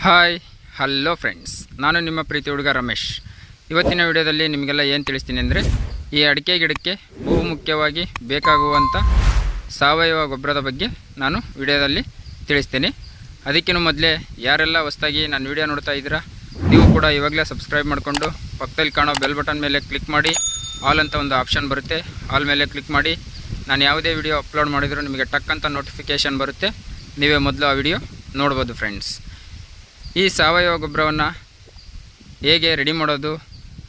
Hi hello friends, ನಾನು ನಿಮ್ಮ ಪ್ರೀತಿ ಹುಡುಗ ರಮೇಶ್. ಇವತ್ತಿನ ವಿಡಿಯೋದಲ್ಲಿ ನಿಮಗೆಲ್ಲ ಏನು ತಿಳಿಸ್ತೀನಿ ಅಂದರೆ, ಈ ಅಡಿಕೆ ಗಿಡಕ್ಕೆ ಬಹುಮುಖ್ಯವಾಗಿ ಬೇಕಾಗುವಂಥ ಸಾವಯವ ಗೊಬ್ಬರದ ಬಗ್ಗೆ ನಾನು ವಿಡಿಯೋದಲ್ಲಿ ತಿಳಿಸ್ತೀನಿ. ಅದಕ್ಕಿಂತ ಮೊದಲೇ ಯಾರೆಲ್ಲ ಹೊಸದಾಗಿ ನನ್ನ ವಿಡಿಯೋ ನೋಡ್ತಾ ಇದ್ದೀರಾ, ನೀವು ಕೂಡ ಇವಾಗಲೇ ಸಬ್ಸ್ಕ್ರೈಬ್ ಮಾಡಿಕೊಂಡು ಪಕ್ಕದಲ್ಲಿ ಕಾಣೋ ಬೆಲ್ ಬಟನ್ ಮೇಲೆ ಕ್ಲಿಕ್ ಮಾಡಿ. ಆಲ್ ಅಂತ ಒಂದು ಆಪ್ಷನ್ ಬರುತ್ತೆ, ಆಲ್ ಮೇಲೆ ಕ್ಲಿಕ್ ಮಾಡಿ. ನಾನು ಯಾವುದೇ ವಿಡಿಯೋ ಅಪ್ಲೋಡ್ ಮಾಡಿದರೂ ನಿಮಗೆ ಟಕ್ ಅಂತ ನೋಟಿಫಿಕೇಷನ್ ಬರುತ್ತೆ, ನೀವೇ ಮೊದಲು ಆ ವಿಡಿಯೋ ನೋಡ್ಬೋದು ಫ್ರೆಂಡ್ಸ್. ಈ ಸಾವಯವ ಗೊಬ್ಬರವನ್ನು ಹೇಗೆ ರೆಡಿ ಮಾಡೋದು,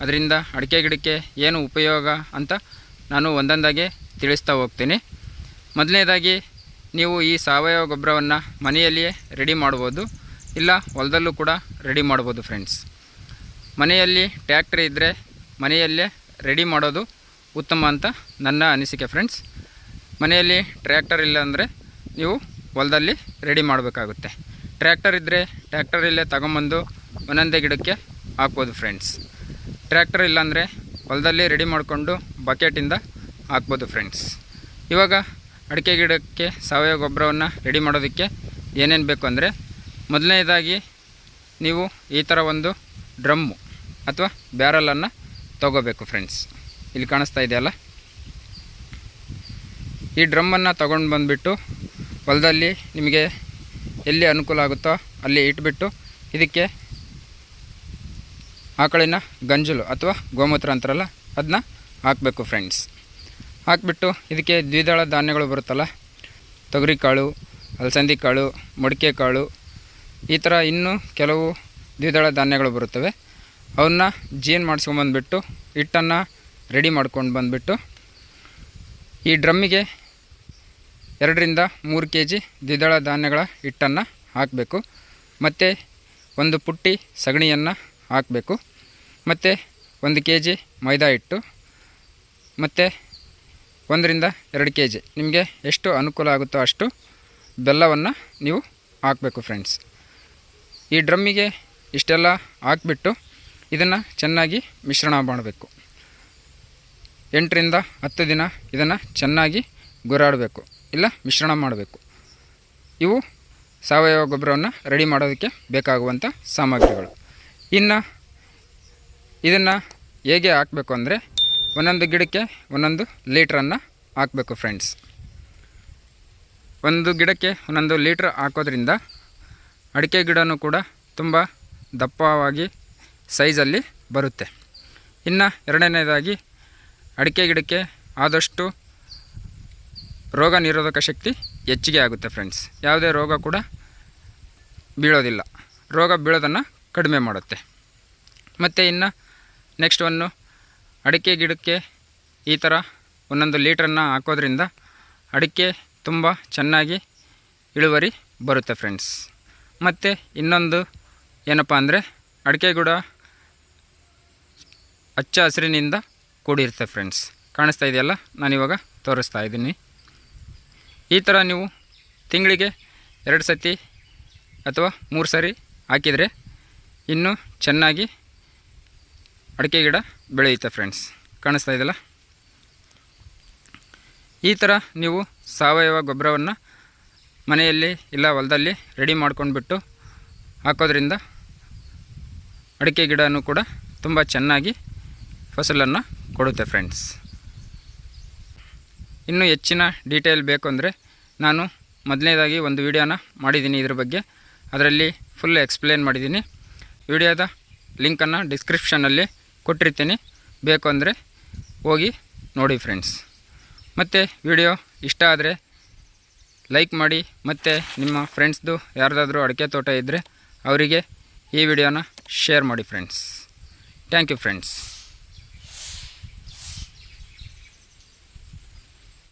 ಅದರಿಂದ ಅಡಿಕೆ ಗಿಡಕ್ಕೆ ಏನು ಉಪಯೋಗ ಅಂತ ನಾನು ಒಂದೊಂದಾಗಿ ತಿಳಿಸ್ತಾ ಹೋಗ್ತೀನಿ. ಮೊದಲನೇದಾಗಿ ನೀವು ಈ ಸಾವಯವ ಗೊಬ್ಬರವನ್ನು ಮನೆಯಲ್ಲಿಯೇ ರೆಡಿ ಮಾಡ್ಬೋದು, ಇಲ್ಲ ಹೊಲದಲ್ಲೂ ಕೂಡ ರೆಡಿ ಮಾಡ್ಬೋದು ಫ್ರೆಂಡ್ಸ್. ಮನೆಯಲ್ಲಿ ಟ್ಯಾಕ್ಟ್ರಿ ಇದ್ದರೆ ಮನೆಯಲ್ಲೇ ರೆಡಿ ಮಾಡೋದು ಉತ್ತಮ ಅಂತ ನನ್ನ ಅನಿಸಿಕೆ ಫ್ರೆಂಡ್ಸ್. ಮನೆಯಲ್ಲಿ ಟ್ರ್ಯಾಕ್ಟರ್ ಇಲ್ಲ ಅಂದರೆ ನೀವು ಹೊಲದಲ್ಲಿ ರೆಡಿ ಮಾಡಬೇಕಾಗುತ್ತೆ. ಟ್ರ್ಯಾಕ್ಟರ್ ಇದ್ದರೆ ಟ್ರ್ಯಾಕ್ಟರಲ್ಲೇ ತಗೊಂಬಂದು ಒಂದೊಂದೇ ಗಿಡಕ್ಕೆ ಹಾಕ್ಬೋದು ಫ್ರೆಂಡ್ಸ್. ಟ್ರ್ಯಾಕ್ಟರ್ ಇಲ್ಲಾಂದರೆ ಹೊಲದಲ್ಲಿ ರೆಡಿ ಮಾಡಿಕೊಂಡು ಬಕೆಟಿಂದ ಹಾಕ್ಬೋದು ಫ್ರೆಂಡ್ಸ್. ಇವಾಗ ಅಡಿಕೆ ಗಿಡಕ್ಕೆ ಸಾವಯವ ಗೊಬ್ಬರವನ್ನು ರೆಡಿ ಮಾಡೋದಕ್ಕೆ ಏನೇನು ಬೇಕು ಅಂದರೆ, ಮೊದಲನೇದಾಗಿ ನೀವು ಈ ಥರ ಒಂದು ಡ್ರಮ್ಮು ಅಥವಾ ಬ್ಯಾರಲನ್ನು ತೊಗೋಬೇಕು ಫ್ರೆಂಡ್ಸ್. ಇಲ್ಲಿ ಕಾಣಿಸ್ತಾ ಇದೆಯಲ್ಲ, ಈ ಡ್ರಮ್ಮನ್ನು ತೊಗೊಂಡು ಬಂದುಬಿಟ್ಟು ಹೊಲದಲ್ಲಿ ನಿಮಗೆ ಎಲ್ಲಿ ಅನುಕೂಲ ಆಗುತ್ತೋ ಅಲ್ಲಿ ಇಟ್ಬಿಟ್ಟು ಇದಕ್ಕೆ ಆಕಳಿನ ಗಂಜಲು ಅಥವಾ ಗೋಮೂತ್ರ ಅಂತಾರಲ್ಲ ಅದನ್ನ ಹಾಕಬೇಕು ಫ್ರೆಂಡ್ಸ್. ಹಾಕಿಬಿಟ್ಟು ಇದಕ್ಕೆ ದ್ವಿದಳ ಧಾನ್ಯಗಳು ಬರುತ್ತಲ್ಲ, ತೊಗರಿ ಕಾಳು, ಅಲಸಂದಿ ಕಾಳು, ಮೊಳಕೆ ಕಾಳು, ಈ ಥರ ಇನ್ನೂ ಕೆಲವು ದ್ವಿದಳ ಧಾನ್ಯಗಳು ಬರುತ್ತವೆ. ಅವನ್ನ ಜೀನ್ ಮಾಡಿಸ್ಕೊಂಬಂದ್ಬಿಟ್ಟು ಹಿಟ್ಟನ್ನು ರೆಡಿ ಮಾಡ್ಕೊಂಡು ಬಂದುಬಿಟ್ಟು ಈ ಡ್ರಮ್ಮಿಗೆ 2ರಿಂದ 3 kg ದ್ವಿದಳ ಧಾನ್ಯಗಳ ಹಿಟ್ಟನ್ನು ಹಾಕಬೇಕು. ಮತ್ತು 1 ಪುಟ್ಟಿ ಸಗಣಿಯನ್ನು ಹಾಕಬೇಕು. ಮತ್ತು 1 kg ಮೈದಾ ಹಿಟ್ಟು, ಮತ್ತು 1ರಿಂದ 2 kg ನಿಮಗೆ ಎಷ್ಟು ಅನುಕೂಲ ಆಗುತ್ತೋ ಅಷ್ಟು ಬೆಲ್ಲವನ್ನು ನೀವು ಹಾಕಬೇಕು ಫ್ರೆಂಡ್ಸ್. ಈ ಡ್ರಮ್ಮಿಗೆ ಇಷ್ಟೆಲ್ಲ ಹಾಕಿಬಿಟ್ಟು ಇದನ್ನು ಚೆನ್ನಾಗಿ ಮಿಶ್ರಣ ಮಾಡಬೇಕು. 8ರಿಂದ 10 ದಿನ ಇದನ್ನು ಚೆನ್ನಾಗಿ ಗುರಾಡಬೇಕು, ಇಲ್ಲ ಮಿಶ್ರಣ ಮಾಡಬೇಕು. ಇವು ಸಾವಯವ ಗೊಬ್ಬರವನ್ನು ರೆಡಿ ಮಾಡೋದಕ್ಕೆ ಬೇಕಾಗುವಂಥ ಸಾಮಗ್ರಿಗಳು. ಇನ್ನು ಇದನ್ನು ಹೇಗೆ ಹಾಕಬೇಕು ಅಂದರೆ, ಒಂದೊಂದು ಗಿಡಕ್ಕೆ 1 ಲೀಟ್ರನ್ನು ಹಾಕಬೇಕು ಫ್ರೆಂಡ್ಸ್. 1 ಗಿಡಕ್ಕೆ 1 ಲೀಟ್ರ್ ಹಾಕೋದ್ರಿಂದ ಅಡಿಕೆ ಗಿಡನೂ ಕೂಡ ತುಂಬ ದಪ್ಪವಾಗಿ ಸೈಜಲ್ಲಿ ಬರುತ್ತೆ. ಇನ್ನು 2ನೇದಾಗಿ ಅಡಿಕೆ ಗಿಡಕ್ಕೆ ಆದಷ್ಟು ರೋಗ ನಿರೋಧಕ ಶಕ್ತಿ ಹೆಚ್ಚಿಗೆ ಆಗುತ್ತೆ ಫ್ರೆಂಡ್ಸ್. ಯಾವುದೇ ರೋಗ ಕೂಡ ಬೀಳೋದಿಲ್ಲ, ರೋಗ ಬೀಳೋದನ್ನು ಕಡಿಮೆ ಮಾಡುತ್ತೆ. ಮತ್ತು ಇನ್ನು ನೆಕ್ಸ್ಟ್ ಅಡಿಕೆ ಗಿಡಕ್ಕೆ ಈ ಥರ 1 ಲೀಟ್ರನ್ನು ಹಾಕೋದ್ರಿಂದ ಅಡಿಕೆ ತುಂಬ ಚೆನ್ನಾಗಿ ಇಳುವರಿ ಬರುತ್ತೆ ಫ್ರೆಂಡ್ಸ್. ಮತ್ತು ಇನ್ನೊಂದು ಏನಪ್ಪ ಅಂದರೆ, ಅಡಿಕೆ ಗಿಡ ಹಚ್ಚ ಹಸಿರಿನಿಂದ ಕೂಡಿರುತ್ತೆ ಫ್ರೆಂಡ್ಸ್. ಕಾಣಿಸ್ತಾ ಇದೆಯಲ್ಲ, ನಾನಿವಾಗ ತೋರಿಸ್ತಾ ಇದ್ದೀನಿ. ಈ ಥರ ನೀವು ತಿಂಗಳಿಗೆ 2 ಸತಿ ಅಥವಾ 3 ಸರಿ ಹಾಕಿದರೆ ಇನ್ನೂ ಚೆನ್ನಾಗಿ ಅಡಿಕೆ ಗಿಡ ಬೆಳೆಯುತ್ತೆ ಫ್ರೆಂಡ್ಸ್. ಕಾಣಿಸ್ತಾ ಇದೆಯಲ್ಲ, ಈ ಥರ ನೀವು ಸಾವಯವ ಗೊಬ್ಬರವನ್ನು ಮನೆಯಲ್ಲಿ ಇಲ್ಲ ಹೊಲದಲ್ಲಿ ರೆಡಿ ಮಾಡ್ಕೊಂಡ್ಬಿಟ್ಟು ಹಾಕೋದ್ರಿಂದ ಅಡಿಕೆ ಗಿಡನೂ ಕೂಡ ತುಂಬ ಚೆನ್ನಾಗಿ ಫಸಲನ್ನು ಕೊಡುತ್ತೆ ಫ್ರೆಂಡ್ಸ್. ಇನ್ನೂ ಹೆಚ್ಚಿನ ಡೀಟೇಲ್ ಬೇಕು ಅಂದರೆ ನಾನು ಮೊದಲನೇದಾಗಿ ಒಂದು ವಿಡಿಯೋನ ಮಾಡಿದ್ದೀನಿ ಇದ್ರ ಬಗ್ಗೆ, ಅದರಲ್ಲಿ ಫುಲ್ ಎಕ್ಸ್ಪ್ಲೇನ್ ಮಾಡಿದ್ದೀನಿ. ವಿಡಿಯೋದ ಲಿಂಕನ್ನು ಡಿಸ್ಕ್ರಿಪ್ಷನಲ್ಲಿ ಕೊಟ್ಟಿರ್ತೀನಿ, ಬೇಕು ಅಂದರೆ ಹೋಗಿ ನೋಡಿ ಫ್ರೆಂಡ್ಸ್. ಮತ್ತು ವಿಡಿಯೋ ಇಷ್ಟ ಆದರೆ ಲೈಕ್ ಮಾಡಿ, ಮತ್ತು ನಿಮ್ಮ ಫ್ರೆಂಡ್ಸ್ದು ಯಾರ್ದಾದ್ರೂ ಅಡಿಕೆ ತೋಟ ಇದ್ದರೆ ಅವರಿಗೆ ಈ ವಿಡಿಯೋನ ಶೇರ್ ಮಾಡಿ ಫ್ರೆಂಡ್ಸ್. Thank you friends.